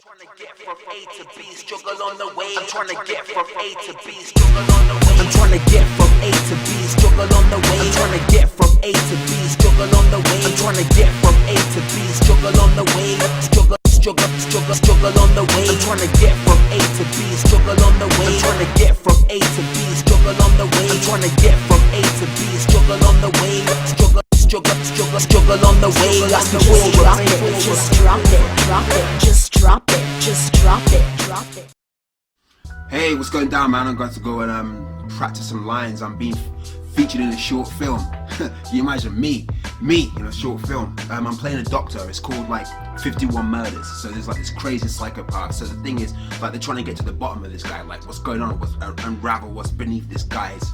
Trying to get from A to B, struggle on the way. I'm trying to get from A to B, struggle on the way. I'm trying to get from A to B, struggle on the way. I'm trying to get from A to B, struggle on the way. I'm trying to get from A to B, struggle on the way. Struggle on the way. I'm trying to get from A to B, struggle on the way. I'm trying to get from A to B, struggle on the way. I'm trying to get from A to B, struggle on the way. Struggle on the way. Just drop it, just drop it, just drop it, just drop it. Hey, what's going down, man? I'm going to go and practice some lines. I'm being featured in a short film. You imagine me in a short film. I'm playing a doctor. It's called like 51 Murders. So there's like this crazy psychopath. So the thing is, like, they're trying to get to the bottom of this guy. Like, what's going on? Unravel what's beneath this guy's,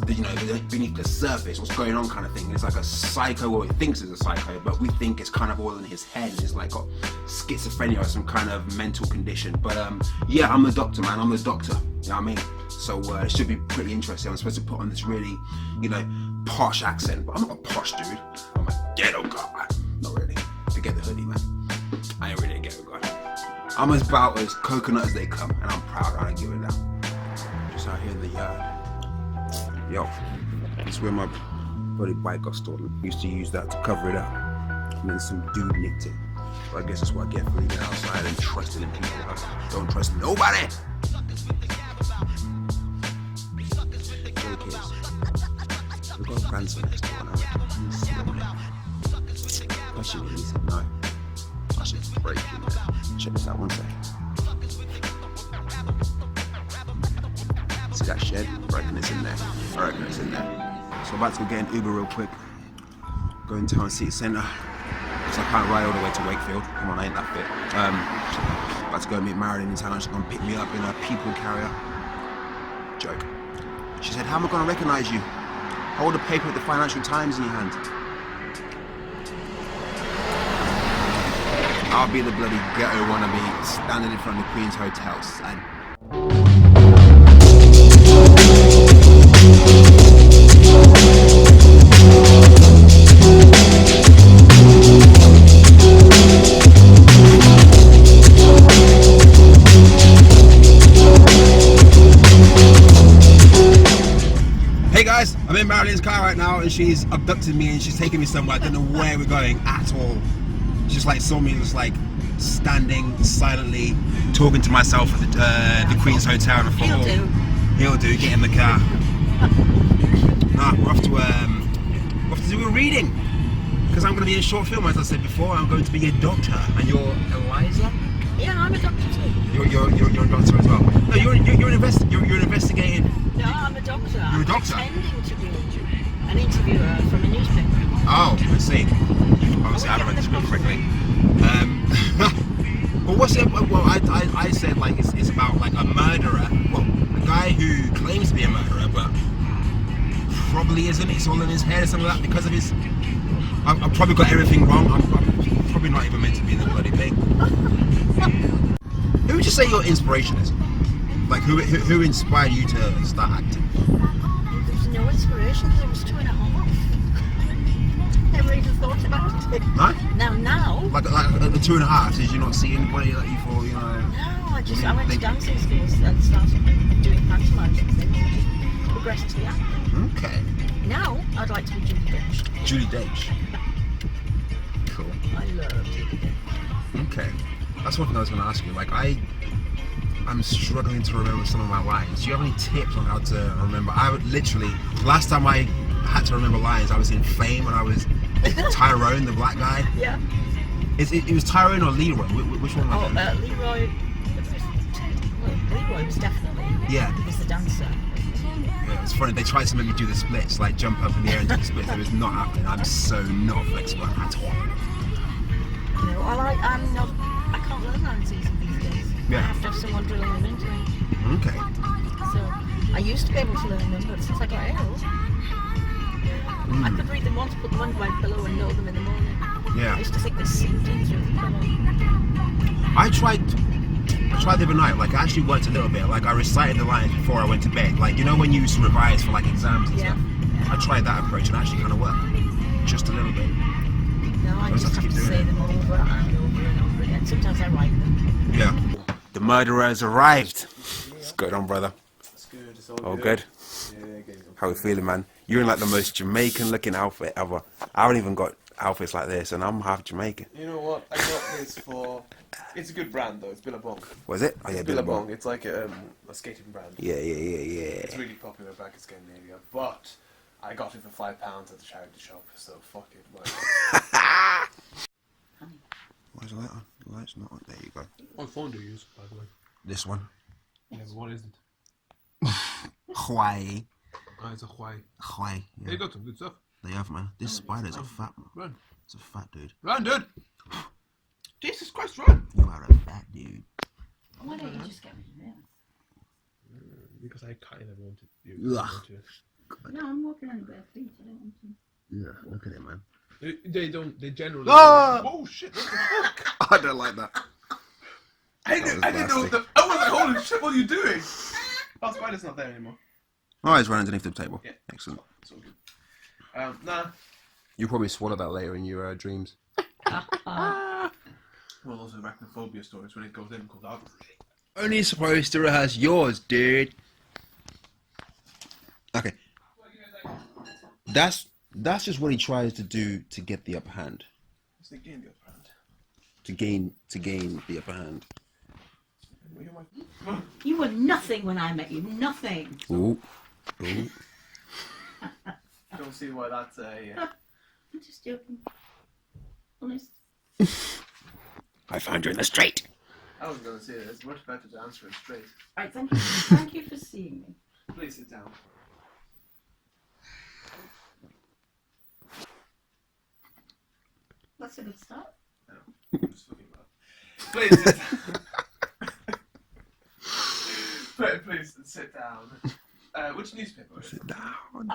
beneath the surface. What's going on, kind of thing. It's like a psycho, or he thinks it's a psycho, but we think it's kind of all in his head. It's like got schizophrenia or some kind of mental condition. But yeah, I'm a doctor, man. I'm a doctor. You know what I mean? So it should be pretty interesting. I'm supposed to put on this really, posh accent, but I'm not a posh dude. I'm a ghetto guy. Not really. Forget the hoodie, man. I ain't really a ghetto guy. I'm as about as coconut as they come, and I'm proud. I don't give it down. Just out here in the yard. Yo, this is where my bloody bike got stolen. I used to use that to cover it up, and then some dude nicked it. So I guess that's what I get for leaving outside and trusting in people. I don't trust nobody. We've got a grandson next door now. Question it, he said no. I should break in there. Check this out, one second. See that shed? I reckon it's in there. So I'm about to go get an Uber real quick. Go in town city centre. Because I can't ride all the way to Wakefield. Come on, I ain't that fit. About to go meet Marilyn in town. She's gonna pick me up in a people carrier. Joke. She said, how am I gonna recognise you? Hold a paper with the Financial Times in your hand. I'll be the bloody ghetto wannabe standing in front of the Queen's Hotel, son. Hey guys, I'm in Marilyn's car right now and she's abducted me and she's taking me somewhere. I don't know where we're going at all. She just like saw me just like standing silently talking to myself at the Queen's Hotel, and I thought, he'll do, get in the car. Nah, we're off to do a reading because I'm going to be in a short film, as I said before. I'm going to be a doctor. And you're Eliza? Yeah, I'm a doctor too. You're a doctor as well. No, you're investigating. No, I'm a doctor. You're a doctor? I'm pretending to be an interviewer from a newspaper. Oh, I see. Obviously, I don't read the script correctly. But what's it? Well, I said like it's about like a murderer. Well, a guy who claims to be a murderer, but probably isn't. It's all in his head or something like that because of his. I've probably got everything wrong. I'm probably not even meant to be in the bloody thing. Who would you say your inspiration is? Like who inspired you to start acting? There's no inspiration. There was 2.5. Never even thought about it. Huh? Now. Like the 2.5. Did you not see anybody that you thought, No, I went to dancing schools and started doing pantomimes and things and just progressed to the acting. Okay. Now I'd like to be Julie Dench. Julie Dench. Cool. I love Julie Dench. Okay. That's one thing I was going to ask you. Like I'm struggling to remember some of my lines. Do you have any tips on how to remember? I would literally, last time I had to remember lines, I was in Fame and I was Tyrone, the black guy. Yeah. It was Tyrone or Leroy? Which one was it? Leroy. Leroy was definitely. Yeah. He was the dancer. Yeah, it was funny. They tried to make me do the splits, like jump up in the air and do the splits. It was not happening. I'm so not flexible at all. No, I can't learn lines easy these days. Yeah. I have to have someone drilling them into me. Okay. So I used to be able to learn them, but since I got ill, I could read them once, put them under my pillow and know them in the morning. Yeah. I used to think they seeped in through the pillow. I tried the other night. Like I actually worked a little bit. Like I recited the lines before I went to bed. Like when you used to revise for like exams and stuff. I tried that approach and it actually kind of worked. Just a little bit. No, I just have to say them over and over and over again. Sometimes I write them. Yeah. murderer has arrived. What's going on, brother? It's good. It's all, All good? Yeah, getting How we feeling, man? You're in like the most Jamaican looking outfit ever. I haven't even got outfits like this, and I'm half Jamaican. You know what? I got this for. It's a good brand though. It's Billabong. Was it? Oh yeah, Billabong. It's like a skating brand. Yeah. It's really popular back in Scandinavia, but I got it for £5 at the charity shop. So fuck it. Why Where's the light on? The light's not on. There you go. what phone do you use, by the way? This one. Yeah, but what is it? Hawaii. Oh, it's a Huawei. Hawaii. They Yeah. got some good stuff. They have, man. This spider's a fat man. Run, It's a fat dude. run, dude. Jesus Christ, run! You are a fat dude. Why don't you just get rid of this? Because I kind of wanted you. Ugh. No, I'm walking on bare feet. I don't want to. Yeah, look at it, man. They don't. They generally. Ah! Oh shit! What the fuck? I don't like that. I was didn't know. nasty. I was like, holy shit! What are you doing? Oh, spider's not there anymore. Oh, it's right underneath the table. Yeah. Excellent. It's all good. Nah. You probably swallow that later in your dreams. Well, those arachnophobia stories when it goes in comes out. Only supposed to rehearse yours, dude. Okay. That's just what he tries to do to get the upper hand. It's the game, the upper hand. To gain the upper hand. You were nothing when I met you. Nothing. Ooh. Ooh. I don't see why that's a. I'm just joking. Honest. I found you in the street. I was going to say it's much better to answer it straight. Right, thank you. Thank you for seeing me. Please sit down. That's a good start. No, I'm just fucking about. Please sit down. Please sit down. Which newspaper? Is it? Sit down.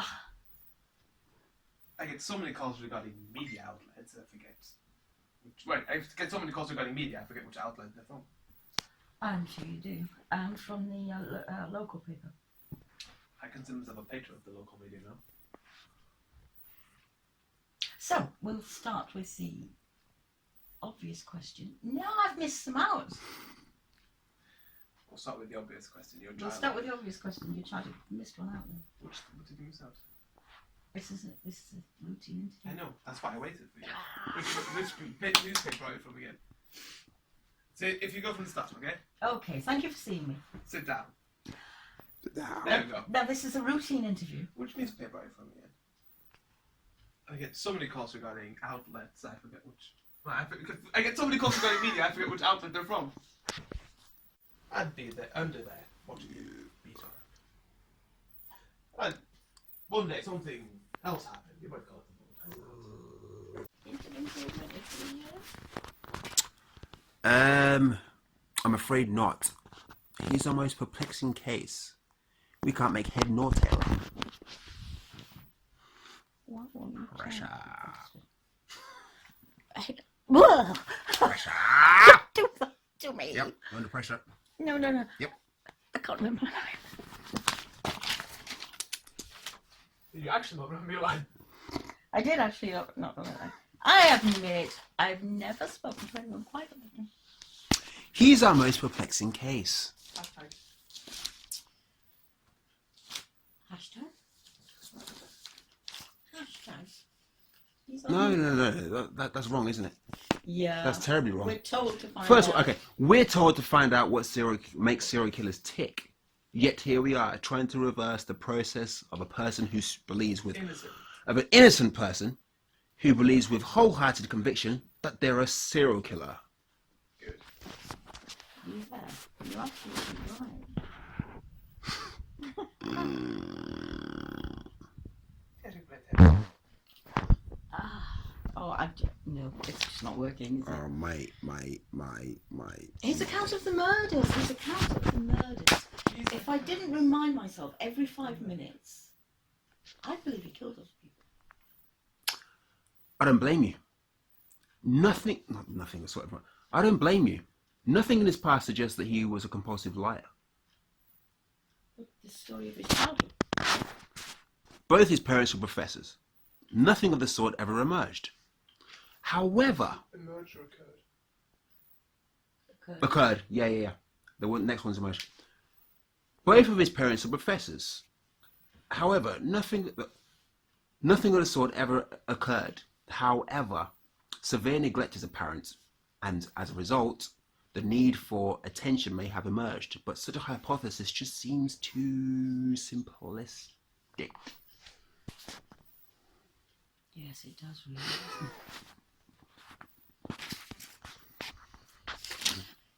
I get so many calls regarding media outlets, I forget. I get so many calls regarding media, I forget which outlet they're from. I'm sure you do. And from the local paper. I consider myself a patron of the local media now. So, we'll start with the obvious question. No, I've missed some out. We'll start with the obvious question. Your We'll child. start with the obvious question. You tried to missed one out then. What did you miss out? This is a routine I interview. know, that's why I waited for you. Which newspaper are you from again? So if you go from the start, okay? Okay, thank you for seeing me. Sit down. Sit down. There we go. Now, this is a routine interview. Which newspaper are you from again? I get so many calls regarding outlets, I forget which. I get so many calls regarding media, I forget which outlet they're from. I'd be there, under there, watching you beat her. And one day something else happened. You might call it I'm afraid not. He's our most perplexing case. We can't make head nor tail of him. Pressure. Pressure. Do me. Yep, under pressure. No. Yep. I can't remember my name. Did you actually not remember your line? I did actually not remember that. I admit I've never spoken to anyone quite like him. He's our most perplexing case. Hashtag? Hashtag? He's No. That's wrong, isn't it? Yeah. That's terribly wrong. We're told to find First of out. all, okay, we're told to find out what makes serial killers tick. Yet here we are trying to reverse the process of a person who believes with Innocent. of an innocent person who believes with wholehearted conviction that they're a serial killer. Good. Yeah, you're absolutely right. No, it's just not working, is it? Oh, my. His account of the murders. His account of the murders. If I didn't remind myself every 5 minutes, I believe he killed those people. I don't blame you. Nothing, that's what I don't blame you. Nothing in his past suggests that he was a compulsive liar. But the story of his childhood. Both his parents were professors. Nothing of the sort ever emerged. However, The murder occurred. occurred, yeah. next one's emerged. Both of his parents are professors. However, nothing of the sort ever occurred. However, severe neglect is apparent, and as a result, the need for attention may have emerged. But such a hypothesis just seems too simplistic. Yes, it does really.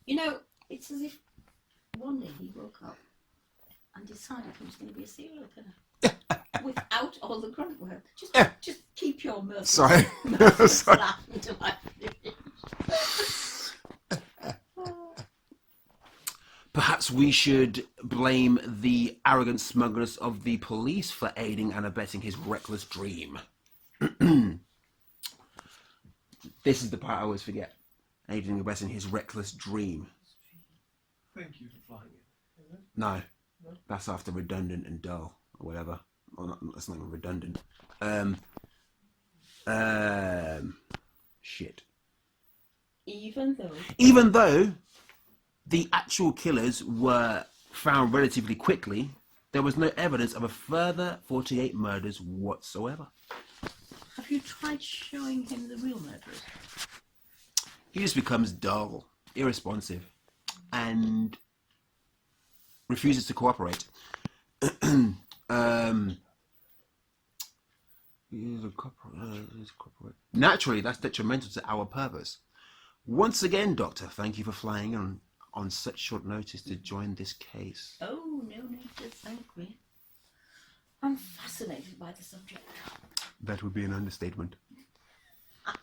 You know, it's as if one day he woke up and decided he was going to be a serial killer. Without all the grunt work. Just keep your mercy. Sorry. Sorry. Laugh until I finish. Perhaps we should blame the arrogant smugness of the police for aiding and abetting his reckless dream. This is the part I always forget. Aiding and abetting his reckless dream. Thank you for flying it. No, that's after redundant and dull or whatever. Well, that's not even redundant. Shit. Even though the actual killers were found relatively quickly, there was no evidence of a further 48 murders whatsoever. Have you tried showing him the real murderers? He just becomes dull, irresponsive, and refuses to cooperate. Naturally, that's detrimental to our purpose. Once again, Doctor, thank you for flying in on such short notice to join this case. Oh, no need to thank me. I'm fascinated by the subject. That would be an understatement. I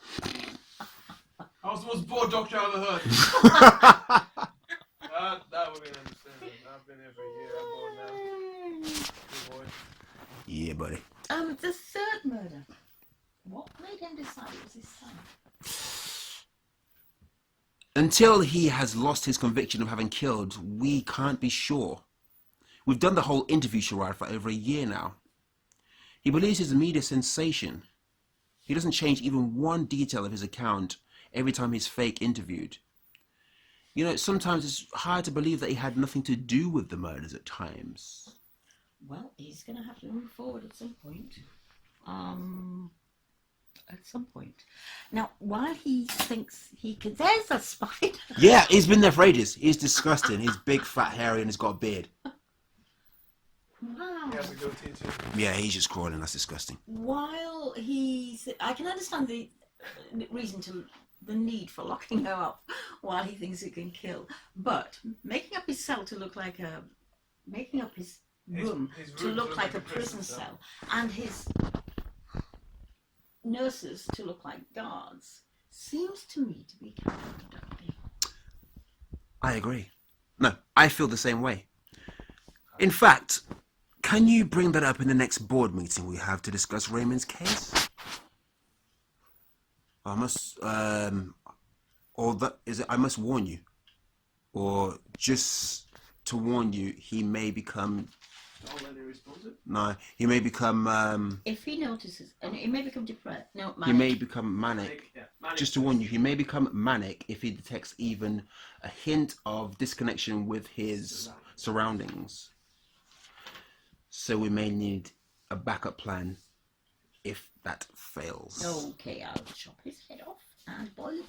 was the most bored doctor I ever heard. That would be an understatement. I've been here for a year. I'm bored now. Good boy. Yeah, buddy. The third murder. What made him decide it was his son? Until he has lost his conviction of having killed, we can't be sure. We've done the whole interview charade for over a year now. He believes he's a media sensation. He doesn't change even one detail of his account every time he's fake interviewed. You know, sometimes it's hard to believe that he had nothing to do with the murders at times. Well, he's going to have to move forward at some point. Now, while he thinks he could... There's a spider! Yeah, he's been there for ages. He's disgusting. He's big, fat, hairy, and he's got a beard. Wow. He has a goatee too. Yeah, he's just crawling. That's disgusting. While he's... I can understand the reason to... the need for locking her up while he thinks he can kill. But making up his cell to look like a... making up his room to look like a prison cell, and his nurses to look like guards, seems to me to be counterproductive. I agree. No, I feel the same way. In fact, can you bring that up in the next board meeting we have to discuss Raymond's case? I must, or that is it? I must warn you, or just to warn you, he may become. Already responsive? No, he may become. If he notices, and he may become depressed. No, He may become manic. Manic, yeah. Manic. Just to warn you, he may become manic if he detects even a hint of disconnection with his surroundings. So we may need a backup plan if that fails. Okay, I'll chop his head off and boil him